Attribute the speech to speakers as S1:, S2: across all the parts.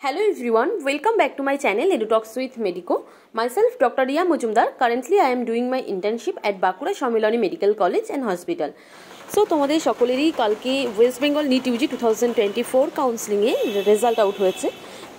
S1: Hello everyone, welcome back to my channel EduTalks with Medico. Myself Dr. Riya Mujumdar. Currently I am doing my internship at Bakura Shomilani Medical College and Hospital. So তোমাদের সকলেরই কালকে West Bengal NEET UG 2024 counselling এ result out হয়েছে।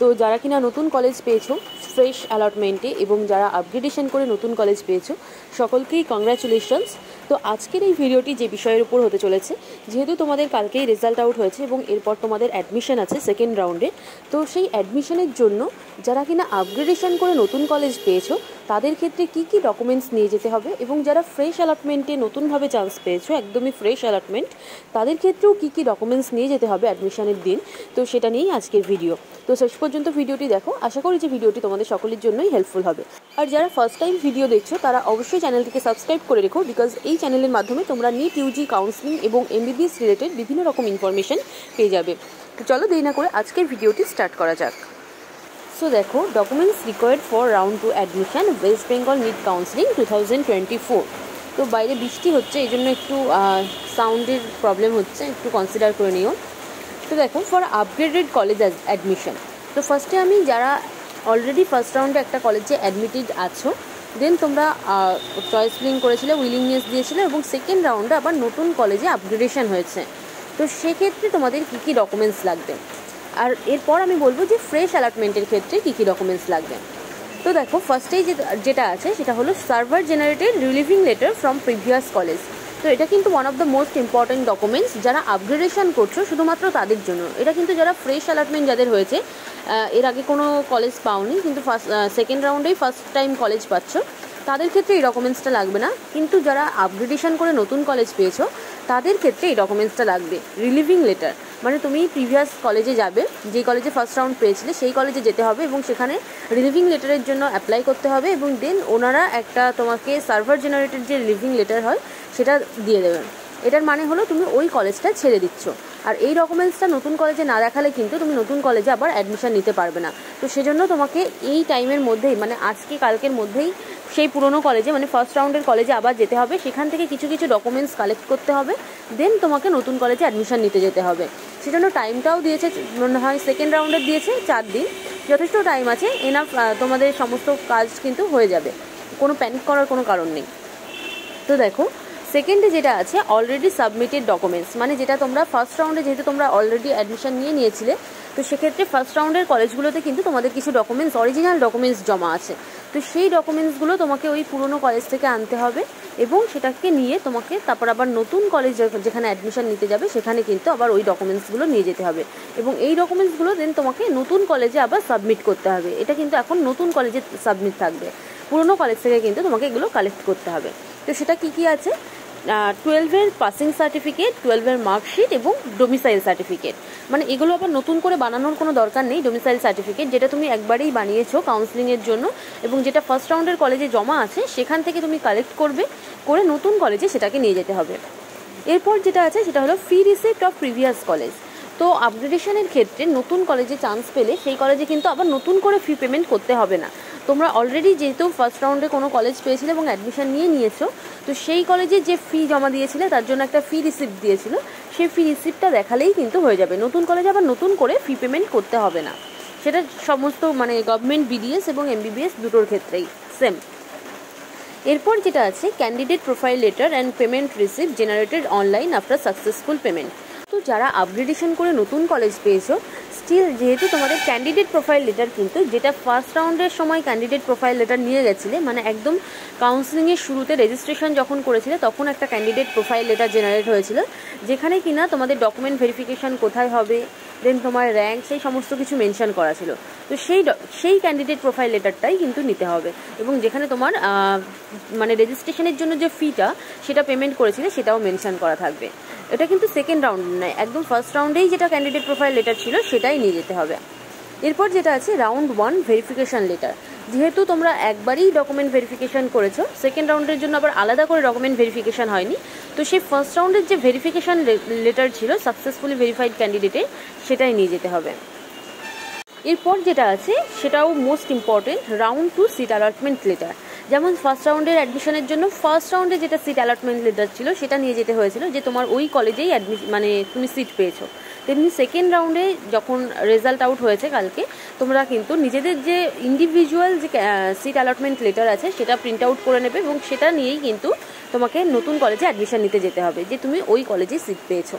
S1: তো যারা কিনা নতুন college পেয়েছো ফ্রেশ অ্যালটমেন্টে এবং যারা আপগ্রেডেশন করে নতুন কলেজ পেয়েছো সকলকেই কংগ্রাচুলেশনস। তো আজকের এই ভিডিওটি যে বিষয়ের উপর হতে চলেছে, যেহেতু তোমাদের কালকেই রেজাল্ট আউট হয়েছে এবং এরপর তোমাদের অ্যাডমিশন আছে সেকেন্ড রাউন্ডে, তো সেই অ্যাডমিশনের জন্য যারা কিনা আপগ্রেডেশন করে নতুন কলেজ পেয়েছো তাদের ক্ষেত্রে কি কি ডকুমেন্টস নিয়ে যেতে হবে এবং যারা ফ্রেশ অ্যালটমেন্টে নতুনভাবে চান্স পেয়েছো একদমই ফ্রেশ অ্যালটমেন্ট তাদের ক্ষেত্রেও কি কি ডকুমেন্টস নিয়ে যেতে হবে অ্যাডমিশনের দিন, তো সেটা নিয়েই আজকের ভিডিও। তো শেষ পর্যন্ত ভিডিওটি দেখো, আশা করি যে ভিডিওটি তোমাদের সকলের জন্যই হেল্পফুল হবে। আর যারা ফার্স্ট টাইম ভিডিও দেখছো তারা অবশ্যই চ্যানেলটিকে সাবস্ক্রাইব করে রেখো, বিকজ এই চ্যানেলের মাধ্যমে তোমরা নিট ইউজি কাউন্সেলিং এবং এমবিবিএস রিলেটেড বিভিন্ন রকম ইনফরমেশন পেয়ে যাবে। তো চলো দেরি না করে আজকের ভিডিওটি স্টার্ট করা যাক। সো দেখো, documents required for round 2 admission West Bengal NEET counselling 2024। তো বাইরে বৃষ্টি হচ্ছে, এই জন্য একটু সাউন্ডের প্রবলেম হচ্ছে, একটু কনসিডার করে নিও। তো দেখো, ফর আপগ্রেডেড কলেজ অ্যাডমিশন, তো ফার্স্টে আমি যারা অলরেডি ফার্স্ট রাউন্ডে একটা কলেজে অ্যাডমিটেড আছো, দেন তোমরা চয়েস ফিলিং করেছিলে, উইলিংনেস দিয়েছিলে এবং সেকেন্ড রাউন্ডে আবার নতুন কলেজে আপগ্রেডেশন হয়েছে, তো সেক্ষেত্রে তোমাদের কী কী ডকুমেন্টস লাগবে। আর এরপর আমি বলবো যে ফ্রেশ অ্যালটমেন্টের ক্ষেত্রে কী কী ডকুমেন্টস লাগবে। তো দেখো, ফার্স্টেই যেটা আছে সেটা হলো server generated relieving letter from previous college. তো এটা কিন্তু one of the most important documents যারা আপগ্রেডেশন করছো শুধুমাত্র তাদের জন্য। এটা কিন্তু যারা ফ্রেশ অ্যালটমেন্ট যাদের হয়েছে, এর আগে কোনো কলেজ পাওনি কিন্তু সেকেন্ড রাউন্ডেই ফার্স্ট টাইম কলেজ পাচ্ছ, তাদের ক্ষেত্রে এই ডকুমেন্টসটা লাগবে না। কিন্তু যারা আপগ্রেডেশন করে নতুন কলেজ পেয়েছো তাদের ক্ষেত্রে এই ডকুমেন্টসটা লাগবে। রিলিভিং লেটার মানে তুমি প্রিভিয়াস কলেজে যাবে, যে কলেজে ফার্স্ট রাউন্ড পেয়েছিলে সেই কলেজে যেতে হবে এবং সেখানে রিলিভিং লেটারের জন্য অ্যাপ্লাই করতে হবে এবং দেন ওনারা একটা তোমাকে সার্ভার জেনারেটেড যে রিলিভিং লেটার হয় সেটা দিয়ে দেবেন। এটার মানে হলো তুমি ওই কলেজটা ছেড়ে দিচ্ছ। আর এই ডকুমেন্টসটা নতুন কলেজে না দেখালে কিন্তু তুমি নতুন কলেজে আবার অ্যাডমিশন নিতে পারবে না। তো সেজন্য তোমাকে এই টাইমের মধ্যেই, মানে আজকে কালকের মধ্যেই সেই পুরনো কলেজে মানে ফার্স্ট রাউন্ডের কলেজে আবার যেতে হবে, সেখান থেকে কিছু কিছু ডকুমেন্টস কালেক্ট করতে হবে, দেন তোমাকে নতুন কলেজে অ্যাডমিশন নিতে যেতে হবে। সেজন্য টাইমটাও দিয়েছে, মনে হয় সেকেন্ড রাউন্ডের দিয়েছে 4 দিন, যথেষ্ট টাইম আছে, এনাফ তোমাদের সমস্ত কাজ কিন্তু হয়ে যাবে, কোনো প্যানিক করার কোনো কারণ নেই। তো দেখো, সেকেন্ডে যেটা আছে অলরেডি সাবমিটেড ডকুমেন্টস, মানে যেটা তোমরা ফার্স্ট রাউন্ডে যেহেতু তোমরা অলরেডি অ্যাডমিশন নিয়েছিলে, তো সেক্ষেত্রে ফার্স্ট রাউন্ডের কলেজগুলোতে কিন্তু তোমাদের কিছু ডকুমেন্টস, অরিজিনাল ডকুমেন্টস জমা আছে। তো সেই ডকুমেন্টসগুলো তোমাকে ওই পুরনো কলেজ থেকে আনতে হবে এবং সেটাকে নিয়ে তোমাকে তারপর আবার নতুন কলেজ যেখানে অ্যাডমিশন নিতে যাবে সেখানে কিন্তু আবার ওই ডকুমেন্টসগুলো নিয়ে যেতে হবে এবং এই ডকুমেন্টসগুলো দেন তোমাকে নতুন কলেজে আবার সাবমিট করতে হবে। এটা কিন্তু এখন নতুন কলেজে সাবমিট থাকবে, পুরনো কলেজ থেকে কিন্তু তোমাকে এগুলো কালেক্ট করতে হবে। তো সেটা কী কী আছে, 12-এর পাসিং সার্টিফিকেট, 12-এর মার্কশিট এবং ডোমিসাইল সার্টিফিকেট। মানে এগুলো আবার নতুন করে বানানোর কোনো দরকার নেই। ডোমিসাইল সার্টিফিকেট যেটা তুমি একবারেই বানিয়েছো কাউন্সেলিংয়ের জন্য এবং যেটা ফার্স্ট রাউন্ডের কলেজে জমা আছে সেখান থেকে তুমি কালেক্ট করবে, করে নতুন কলেজে সেটাকে নিয়ে যেতে হবে। এরপর যেটা আছে সেটা হলো ফি রিসিপ্ট অফ প্রিভিয়াস কলেজ। তো আপগ্রেডেশনের ক্ষেত্রে নতুন কলেজে চান্স পেলে সেই কলেজে কিন্তু আবার নতুন করে ফি পেমেন্ট করতে হবে না। তোমরা অলরেডি যেহেতু ফার্স্ট রাউন্ডে কোনো কলেজ পেয়েছিলে এবং অ্যাডমিশন নিয়ে নিয়েছো, তো সেই কলেজে যে ফি জমা দিয়েছিলে তার জন্য একটা ফি রিসিপ্ট দিয়েছিল, সেই ফি রিসিপ্টটা দেখালেই কিন্তু হয়ে যাবে। নতুন কলেজে আবার নতুন করে ফি পেমেন্ট করতে হবে না। সেটা সমস্ত মানে গভর্নমেন্ট বিডিএস এবং এমবিবিএস দুটোর ক্ষেত্রেই সেম। এরপর যেটা আছে candidate profile letter and payment receipt generated online after successful payment. তো যারা আপগ্রেডেশন করে নতুন কলেজ পেয়েছো, স্টিল যেহেতু তোমাদের ক্যান্ডিডেট প্রোফাইল লেটার কিন্তু যেটা ফার্স্ট রাউন্ডের সময় ক্যান্ডিডেট প্রোফাইল লেটার নিয়ে গেছিলে, মানে একদম কাউন্সেলিংয়ের শুরুতে রেজিস্ট্রেশন যখন করেছিলে তখন একটা ক্যান্ডিডেট প্রোফাইল লেটার জেনারেট হয়েছিল, যেখানে কিনা তোমাদের ডকুমেন্ট ভেরিফিকেশান কোথায় হবে, দেন তোমার র্যাঙ্ক, সেই সমস্ত কিছু মেনশন করা ছিল। তো সেই ক্যান্ডিডেট প্রোফাইল লেটারটাই কিন্তু নিতে হবে এবং যেখানে তোমার মানে রেজিস্ট্রেশনের জন্য যে ফিটা সেটা পেমেন্ট করেছিলে সেটাও মেনশন করা থাকবে। এটা কিন্তু সেকেন্ড রাউন্ড নয়, একদম ফার্স্ট রাউন্ডেই যেটা ক্যান্ডিডেট প্রোফাইল লেটার ছিল সেটাই নিয়ে যেতে হবে। এরপর যেটা আছে রাউন্ড 1 ভেরিফিকেশান লেটার। যেহেতু তোমরা একবারই ডকুমেন্ট ভেরিফিকেশান করেছো, সেকেন্ড রাউন্ডের জন্য আবার আলাদা করে ডকুমেন্ট ভেরিফিকেশান হয়নি, তো সেই ফার্স্ট রাউন্ডের যে ভেরিফিকেশান লেটার ছিল সাকসেসফুলি ভেরিফাইড ক্যান্ডিডেটের, সেটাই নিয়ে যেতে হবে। এরপর যেটা আছে সেটাও most important, round 2 seat allotment letter. যেমন ফার্স্ট রাউন্ডের অ্যাডমিশনের জন্য ফার্স্ট রাউন্ডে যেটা সিট অ্যালটমেন্ট লেটার ছিল সেটা নিয়ে যেতে হয়েছিল, যে তোমার ওই কলেজেই মানে তুমি সিট পেয়েছো, তেমনি সেকেন্ড রাউন্ডে যখন রেজাল্ট আউট হয়েছে কালকে, তোমরা কিন্তু নিজেদের যে ইন্ডিভিজুয়াল যে সিট অ্যালটমেন্ট লেটার আছে সেটা প্রিন্ট আউট করে নেবে এবং সেটা নিয়েই কিন্তু তোমাকে নতুন কলেজে অ্যাডমিশন নিতে যেতে হবে যে তুমি ওই কলেজে সিট পেয়েছো।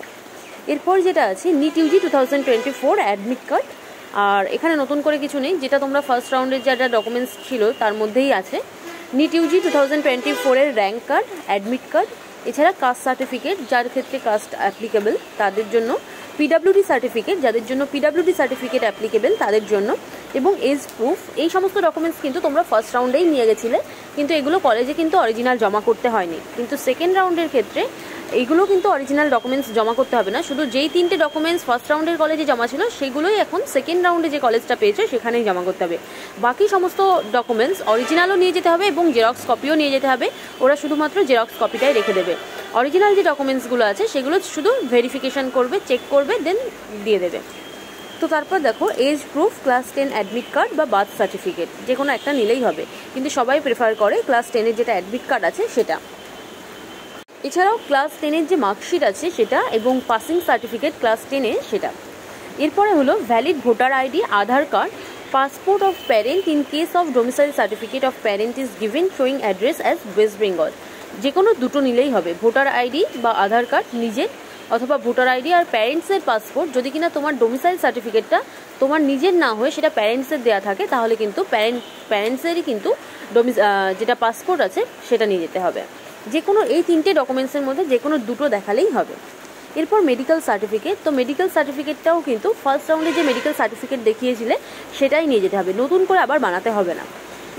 S1: এরপর যেটা আছে নিট ইউজি 2024 অ্যাডমিট কার্ড। আর এখানে নতুন করে কিছু নেই, যেটা তোমরা ফার্স্ট রাউন্ডের যা যা ডকুমেন্টস ছিল তার মধ্যেই আছে। NEET UG 2024 rank card, admit card, এছাড়া কাস্ট সার্টিফিকেট যার ক্ষেত্রে কাস্ট অ্যাপ্লিকেবল তাদের জন্য, পিডাব্লিউডি সার্টিফিকেট যাদের জন্য পিডাব্লিউডি সার্টিফিকেট অ্যাপ্লিকেবল তাদের জন্য, এবং এজ প্রুফ। এই সমস্ত ডকুমেন্টস কিন্তু তোমরা ফার্স্ট রাউন্ডেই নিয়ে গেছিলে, কিন্তু এগুলো কলেজে কিন্তু অরিজিনাল জমা করতে হয়নি। কিন্তু সেকেন্ড রাউন্ডের ক্ষেত্রে এইগুলো কিন্তু অরিজিনাল ডকুমেন্টস জমা করতে হবে না, শুধু যেই 3টে ডকুমেন্টস ফার্স্ট রাউন্ডের কলেজে জমা ছিল সেগুলোই এখন সেকেন্ড রাউন্ডে যে কলেজটা পেয়েছে সেখানেই জমা করতে হবে। বাকি সমস্ত ডকুমেন্টস অরিজিনালও নিয়ে যেতে হবে এবং জেরক্স কপিও নিয়ে যেতে হবে, ওরা শুধুমাত্র জেরক্স কপিটাই রেখে দেবে। অরিজিনাল যে ডকুমেন্টসগুলো আছে সেগুলো শুধু ভেরিফিকেশান করবে, চেক করবে, দেন দিয়ে দেবে। তো তারপর দেখো age proof, class 10 admit card বা বার্থ সার্টিফিকেট যে কোনো একটা নিলেই হবে, কিন্তু সবাই প্রেফার করে ক্লাস 10-এর যেটা অ্যাডমিট কার্ড আছে সেটা। এছাড়াও ক্লাস 10-এর যে মার্কশিট আছে সেটা এবং পাসিং সার্টিফিকেট ক্লাস 10-এর সেটা। এরপরে হলো valid voter ID, Aadhaar card, passport of parent in case of domicile certificate of parent is given showing address as West Bengal. যে কোনো দুটো নিলেই হবে, ভোটার আইডি বা আধার কার্ড নিজের, অথবা ভোটার আইডি আর প্যারেন্টসের পাসপোর্ট। যদি কিনা তোমার ডোমিসাইল সার্টিফিকেটটা তোমার নিজের না হয়ে সেটা প্যারেন্টসের দেওয়া থাকে তাহলে কিন্তু প্যারেন্টসেরই কিন্তু যেটা পাসপোর্ট আছে সেটা নিয়ে যেতে হবে। যে কোনো এই 3টে ডকুমেন্টসের মধ্যে যে কোনো দুটো দেখালেই হবে। এরপর মেডিকেল সার্টিফিকেট, তো মেডিকেল সার্টিফিকেটটাও কিন্তু ফার্স্ট রাউন্ডে যে মেডিকেল সার্টিফিকেট দেখিয়েছিলে সেটাই নিয়ে যেতে হবে, নতুন করে আবার বানাতে হবে না।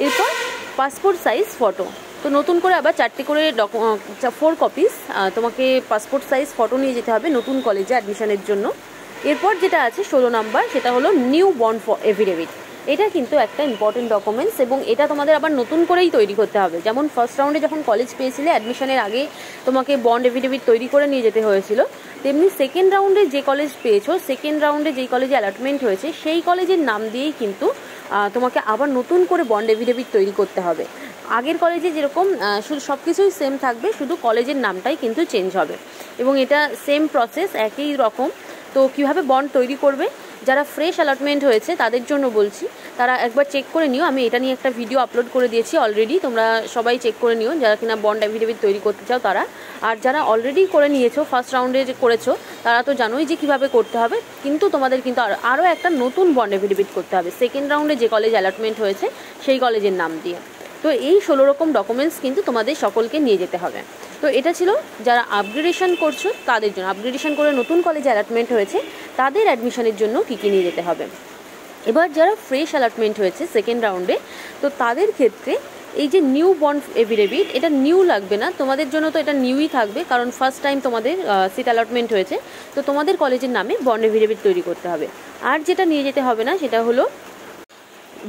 S1: এরপর পাসপোর্ট সাইজ ফটো, তো নতুন করে আবার 4টে করে 4 কপিস তোমাকে পাসপোর্ট সাইজ ফটো নিয়ে যেতে হবে নতুন কলেজে অ্যাডমিশনের জন্য। এরপর যেটা আছে 16 নাম্বার, সেটা হলো নিউ বন্ড এফিডেভিট। এটা কিন্তু একটা ইম্পর্টেন্ট ডকুমেন্টস এবং এটা তোমাদের আবার নতুন করেই তৈরি করতে হবে। যেমন ফার্স্ট রাউন্ডে যখন কলেজ পেয়েছিলে অ্যাডমিশনের আগে তোমাকে বন্ড এফিডেভিট তৈরি করে নিয়ে যেতে হয়েছিল, তেমনি সেকেন্ড রাউন্ডে যে কলেজ পেয়েছো, সেকেন্ড রাউন্ডে যেই কলেজে অ্যালটমেন্ট হয়েছে সেই কলেজের নাম দিয়েই কিন্তু তোমাকে আবার নতুন করে বন্ড এফিডেভিট তৈরি করতে হবে। আগের কলেজে যেরকম শুধু সব কিছুই সেম থাকবে, শুধু কলেজের নামটাই কিন্তু চেঞ্জ হবে এবং এটা সেম প্রসেস, একই রকম। তো কীভাবে বন্ড তৈরি করবে, যারা ফ্রেশ অ্যালটমেন্ট হয়েছে তাদের জন্য বলছি, তারা একবার চেক করে নিও। আমি এটা নিয়ে একটা ভিডিও আপলোড করে দিয়েছি অলরেডি, তোমরা সবাই চেক করে নিও যারা কিনা বন্ড এফিডেভিট তৈরি করতে চাও তারা। আর যারা অলরেডি করে নিয়েছো, ফার্স্ট রাউন্ডে যে করেছো, তারা তো জানোই যে কীভাবে করতে হবে, কিন্তু তোমাদের কিন্তু আরও একটা নতুন বন্ড এফিডেভিট করতে হবে সেকেন্ড রাউন্ডে যে কলেজ অ্যালটমেন্ট হয়েছে সেই কলেজের নাম দিয়ে। তো এই 16 রকম ডকুমেন্টস কিন্তু তোমাদের সকলকে নিয়ে যেতে হবে। তো এটা ছিল যারা আপগ্রেডেশন করছো তাদের জন্য, আপগ্রেডেশন করে নতুন কলেজে অ্যালটমেন্ট হয়েছে তাদের অ্যাডমিশনের জন্য কী কী নিয়ে যেতে হবে। এবার যারা ফ্রেশ অ্যালটমেন্ট হয়েছে সেকেন্ড রাউন্ডে, তো তাদের ক্ষেত্রে এই যে নিউ বন্ড এফিডেভিট, এটা নিউ লাগবে না তোমাদের জন্য, তো এটা নিউই থাকবে কারণ ফার্স্ট টাইম তোমাদের সিট অ্যালটমেন্ট হয়েছে, তো তোমাদের কলেজের নামে বন্ড এফিডেভিট তৈরি করতে হবে। আর যেটা নিয়ে যেতে হবে না সেটা হলো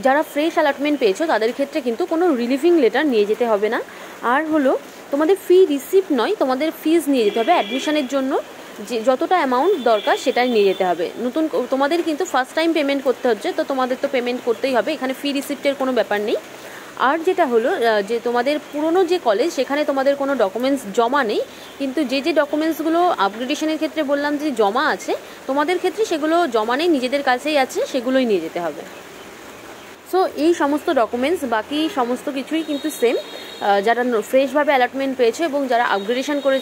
S1: যারা ফ্রেশ অ্যালটমেন্ট পেয়েছো তাদের ক্ষেত্রে কিন্তু কোনো রিলিভিং লেটার নিয়ে যেতে হবে না। আর হলো তোমাদের ফি রিসিপ্ট নয়, তোমাদের ফিজ নিয়ে যেতে হবে অ্যাডমিশনের জন্য, যে যতটা অ্যামাউন্ট দরকার সেটাই নিয়ে যেতে হবে। নতুন তোমাদের কিন্তু ফার্স্ট টাইম পেমেন্ট করতে হচ্ছে, তো তোমাদের তো পেমেন্ট করতেই হবে, এখানে ফি রিসিপ্টের কোনো ব্যাপার নেই। আর যেটা হলো যে তোমাদের পুরনো যে কলেজ সেখানে তোমাদের কোনো ডকুমেন্টস জমা নেই, কিন্তু যে যে ডকুমেন্টসগুলো আপগ্রেডেশনের ক্ষেত্রে বললাম যে জমা আছে, তোমাদের ক্ষেত্রে সেগুলো জমা নেই, নিজেদের কাছেই আছে, সেগুলোই নিয়ে যেতে হবে। সো এই সমস্ত ডকুমেন্টস বাকি সমস্ত কিছুই কিন্তু সেম, যারা ফ্রেশভাবে অ্যালটমেন্ট পেয়েছো এবং যারা আপগ্রেডেশন করে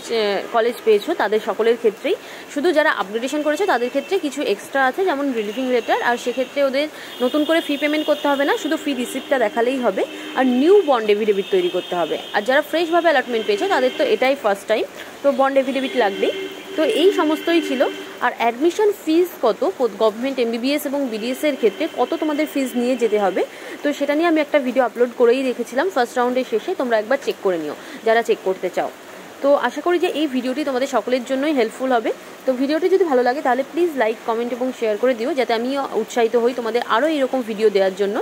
S1: কলেজ পেয়েছো তাদের সকলের ক্ষেত্রেই। শুধু যারা আপগ্রেডেশন করেছে তাদের ক্ষেত্রে কিছু এক্সট্রা আছে, যেমন রিলিভিং লেটার, আর সেক্ষেত্রে ওদের নতুন করে ফি পেমেন্ট করতে হবে না, শুধু ফি রিসিপ্টটা দেখালেই হবে, আর নিউ বন্ড এফিডেভিট তৈরি করতে হবে। আর যারা ফ্রেশভাবে অ্যালটমেন্ট পেয়েছো তাদের তো এটাই ফার্স্ট টাইম, তো বন্ড এফিডেভিট লাগবেই। তো এই সমস্তই ছিল। আর অ্যাডমিশন ফিজ কত, গভর্নমেন্ট এমবিবিএস এবং বিডিএসের ক্ষেত্রে কত তোমাদের ফিজ নিয়ে যেতে হবে, তো সেটা নিয়ে আমি একটা ভিডিও আপলোড করেই রেখেছিলাম ফার্স্ট রাউন্ডের শেষে, তোমরা একবার চেক করে নিও যারা চেক করতে চাও। তো আশা করি যে এই ভিডিওটি তোমাদের সকলের জন্যই হেল্পফুল হবে। তো ভিডিওটি যদি ভালো লাগে তাহলে প্লিজ লাইক, কমেন্ট এবং শেয়ার করে দিও, যাতে আমি উৎসাহিত হই তোমাদের আরও এরকম ভিডিও দেওয়ার জন্য।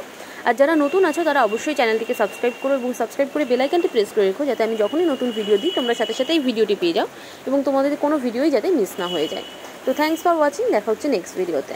S1: আর যারা নতুন আছো তারা অবশ্যই চ্যানেলটিকে সাবস্ক্রাইব করো এবং সাবস্ক্রাইব করে বেল আইকনটি প্রেস করে রেখো, যাতে আমি যখনই নতুন ভিডিও দিই তোমরা সাথে সাথেই ভিডিওটি পেয়ে যাও এবং তোমাদের কোনো ভিডিওই যাতে মিস না হয়ে যায়। তো থ্যাঙ্কস ফর ওয়াচিং, দেখা হচ্ছে নেক্সট ভিডিওতে।